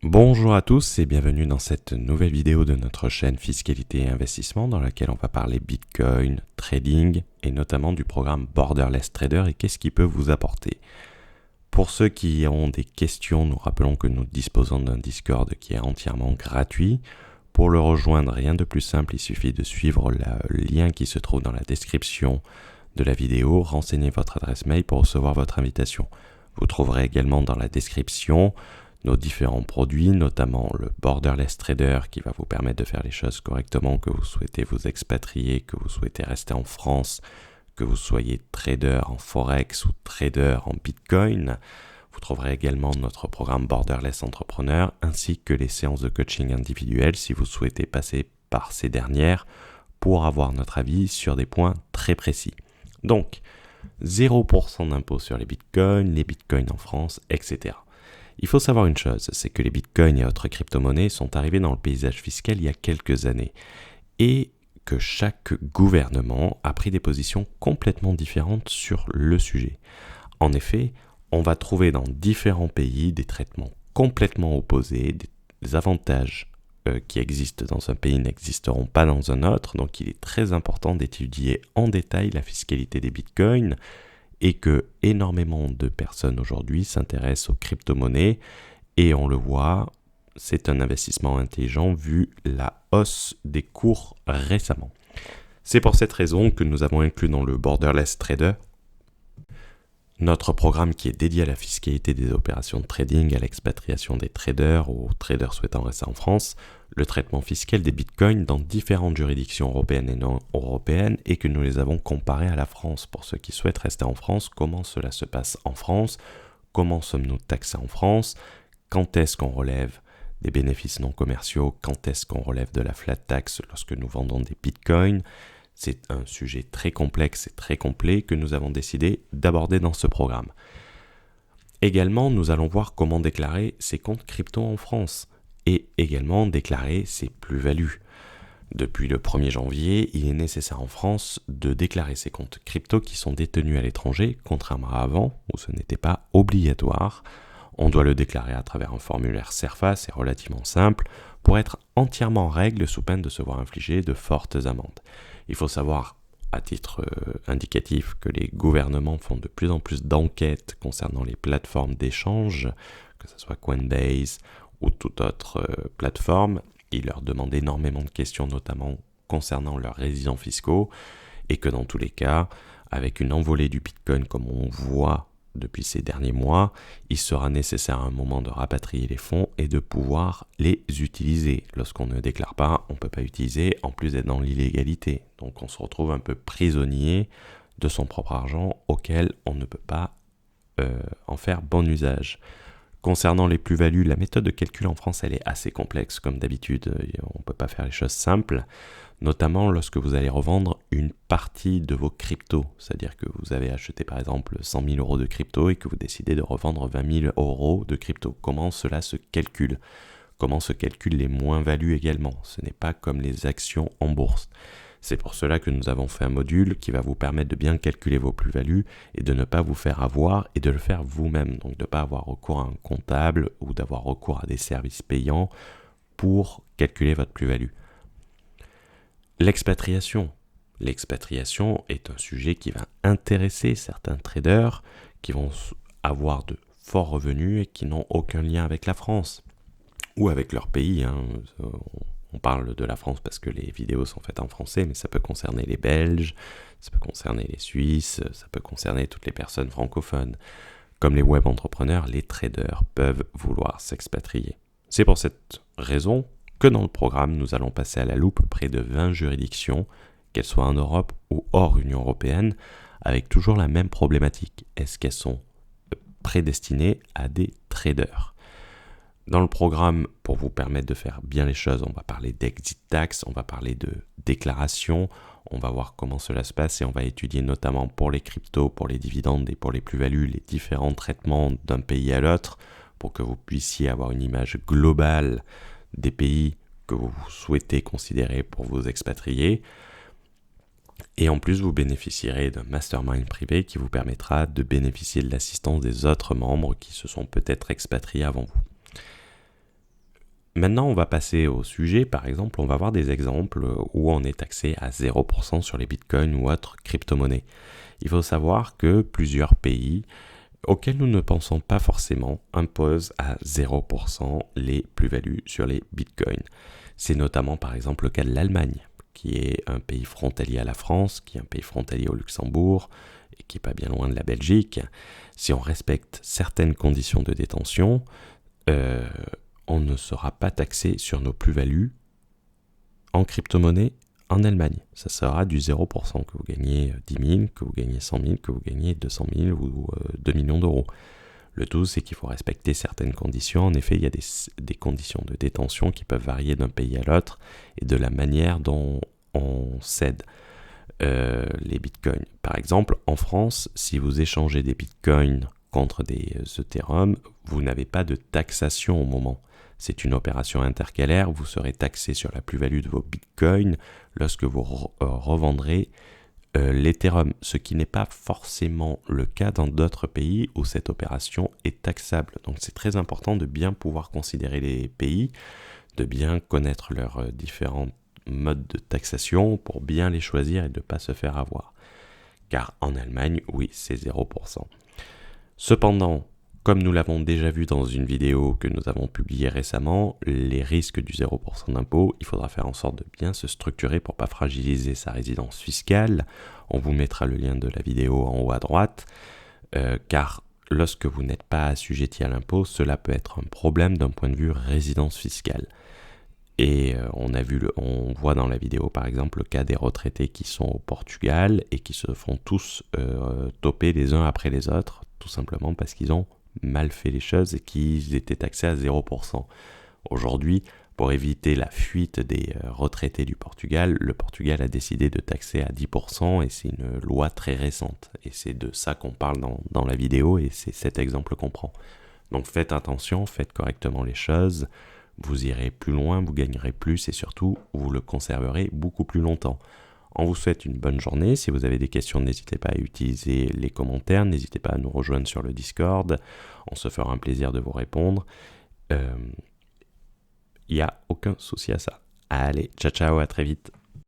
Bonjour à tous et bienvenue dans cette nouvelle vidéo de notre chaîne Fiscalité et Investissement dans laquelle on va parler Bitcoin, trading et notamment du programme Borderless Trader et qu'est-ce qu'il peut vous apporter. Pour ceux qui ont des questions, nous rappelons que nous disposons d'un Discord qui est entièrement gratuit. Pour le rejoindre, rien de plus simple, il suffit de suivre le lien qui se trouve dans la description de la vidéo, renseignez votre adresse mail pour recevoir votre invitation. Vous trouverez également dans la description nos différents produits, notamment le Borderless Trader qui va vous permettre de faire les choses correctement, que vous souhaitez vous expatrier, que vous souhaitez rester en France, que vous soyez trader en Forex ou trader en Bitcoin. Vous trouverez également notre programme Borderless Entrepreneur ainsi que les séances de coaching individuelles si vous souhaitez passer par ces dernières pour avoir notre avis sur des points très précis. Donc, 0% d'impôt sur les bitcoins en France, etc. Il faut savoir une chose, c'est que les bitcoins et autres crypto-monnaies sont arrivés dans le paysage fiscal il y a quelques années et que chaque gouvernement a pris des positions complètement différentes sur le sujet. En effet, on va trouver dans différents pays des traitements complètement opposés, des avantages qui existent dans un pays n'existeront pas dans un autre, donc il est très important d'étudier en détail la fiscalité des bitcoins et que énormément de personnes aujourd'hui s'intéressent aux crypto-monnaies et on le voit, c'est un investissement intelligent vu la hausse des cours récemment. C'est pour cette raison que nous avons inclus dans le Borderless Trader notre programme qui est dédié à la fiscalité des opérations de trading, à l'expatriation des traders, aux traders souhaitant rester en France, le traitement fiscal des bitcoins dans différentes juridictions européennes et non européennes et que nous les avons comparés à la France. Pour ceux qui souhaitent rester en France, comment cela se passe en France, comment sommes-nous taxés en France, quand est-ce qu'on relève des bénéfices non commerciaux, quand est-ce qu'on relève de la flat tax lorsque nous vendons des bitcoins. C'est un sujet très complexe et très complet que nous avons décidé d'aborder dans ce programme. Également, nous allons voir comment déclarer ses comptes crypto en France et également déclarer ses plus-values. Depuis le 1er janvier, il est nécessaire en France de déclarer ses comptes crypto qui sont détenus à l'étranger, contrairement à avant où ce n'était pas obligatoire. On doit le déclarer à travers un formulaire CERFA, c'est relativement simple, pour être entièrement en règle sous peine de se voir infliger de fortes amendes. Il faut savoir, à titre indicatif, que les gouvernements font de plus en plus d'enquêtes concernant les plateformes d'échange, que ce soit Coinbase ou toute autre plateforme. Ils leur demandent énormément de questions, notamment concernant leurs résidents fiscaux, et que dans tous les cas, avec une envolée du Bitcoin comme on voit depuis ces derniers mois, il sera nécessaire à un moment de rapatrier les fonds et de pouvoir les utiliser. Lorsqu'on ne déclare pas, on ne peut pas utiliser, en plus d'être dans l'illégalité. Donc on se retrouve un peu prisonnier de son propre argent auquel on ne peut pas en faire bon usage. Concernant les plus-values, la méthode de calcul en France, elle est assez complexe. Comme d'habitude, on ne peut pas faire les choses simples, notamment lorsque vous allez revendre une partie de vos cryptos. C'est-à-dire que vous avez acheté par exemple 100 000 euros de crypto et que vous décidez de revendre 20 000 euros de crypto. Comment cela se calcule ? Comment se calculent les moins-values également ? Ce n'est pas comme les actions en bourse. C'est pour cela que nous avons fait un module qui va vous permettre de bien calculer vos plus-values et de ne pas vous faire avoir et de le faire vous-même. Donc de ne pas avoir recours à un comptable ou d'avoir recours à des services payants pour calculer votre plus-value. L'expatriation. L'expatriation est un sujet qui va intéresser certains traders qui vont avoir de forts revenus et qui n'ont aucun lien avec la France ou avec leur pays. On parle de la France parce que les vidéos sont faites en français, mais ça peut concerner les Belges, ça peut concerner les Suisses, ça peut concerner toutes les personnes francophones. Comme les web entrepreneurs, les traders peuvent vouloir s'expatrier. C'est pour cette raison que dans le programme, nous allons passer à la loupe près de 20 juridictions, qu'elles soient en Europe ou hors Union européenne, avec toujours la même problématique. Est-ce qu'elles sont prédestinées à des traders ? Dans le programme, pour vous permettre de faire bien les choses, on va parler d'exit tax, on va parler de déclaration, on va voir comment cela se passe et on va étudier notamment pour les cryptos, pour les dividendes et pour les plus-values, les différents traitements d'un pays à l'autre pour que vous puissiez avoir une image globale des pays que vous souhaitez considérer pour vous expatrier. Et en plus, vous bénéficierez d'un mastermind privé qui vous permettra de bénéficier de l'assistance des autres membres qui se sont peut-être expatriés avant vous. Maintenant, on va passer au sujet. Par exemple, on va voir des exemples où on est taxé à 0% sur les bitcoins ou autres crypto-monnaies. Il faut savoir que plusieurs pays auxquels nous ne pensons pas forcément imposent à 0% les plus-values sur les bitcoins. C'est notamment par exemple le cas de l'Allemagne, qui est un pays frontalier à la France, qui est un pays frontalier au Luxembourg, et qui n'est pas bien loin de la Belgique. Si on respecte certaines conditions de détention, on ne sera pas taxé sur nos plus-values en crypto-monnaie en Allemagne. Ça sera du 0%, que vous gagnez 10 000, que vous gagnez 100 000, que vous gagnez 200 000 ou 2 millions d'euros. Le tout, c'est qu'il faut respecter certaines conditions. En effet, il y a des conditions de détention qui peuvent varier d'un pays à l'autre et de la manière dont on cède les bitcoins. Par exemple, en France, si vous échangez des bitcoins contre des Ethereum, vous n'avez pas de taxation au moment. C'est une opération intercalaire, vous serez taxé sur la plus-value de vos bitcoins lorsque vous revendrez l'Ethereum, ce qui n'est pas forcément le cas dans d'autres pays où cette opération est taxable. Donc c'est très important de bien pouvoir considérer les pays, de bien connaître leurs différents modes de taxation pour bien les choisir et de ne pas se faire avoir. Car en Allemagne, oui, c'est 0%. Cependant, comme nous l'avons déjà vu dans une vidéo que nous avons publiée récemment, les risques du 0% d'impôt, il faudra faire en sorte de bien se structurer pour ne pas fragiliser sa résidence fiscale. On vous mettra le lien de la vidéo en haut à droite, car lorsque vous n'êtes pas assujetti à l'impôt, cela peut être un problème d'un point de vue résidence fiscale. Et on voit dans la vidéo par exemple le cas des retraités qui sont au Portugal et qui se font tous toper les uns après les autres, tout simplement parce qu'ils ont mal fait les choses et qu'ils étaient taxés à 0%. Aujourd'hui, pour éviter la fuite des retraités du Portugal, le Portugal a décidé de taxer à 10% et c'est une loi très récente. Et c'est de ça qu'on parle dans la vidéo et c'est cet exemple qu'on prend. Donc faites attention, faites correctement les choses, vous irez plus loin, vous gagnerez plus et surtout, vous le conserverez beaucoup plus longtemps. On vous souhaite une bonne journée. Si vous avez des questions, n'hésitez pas à utiliser les commentaires. N'hésitez pas à nous rejoindre sur le Discord. On se fera un plaisir de vous répondre. Il n'y a aucun souci à ça. Allez, ciao ciao, à très vite.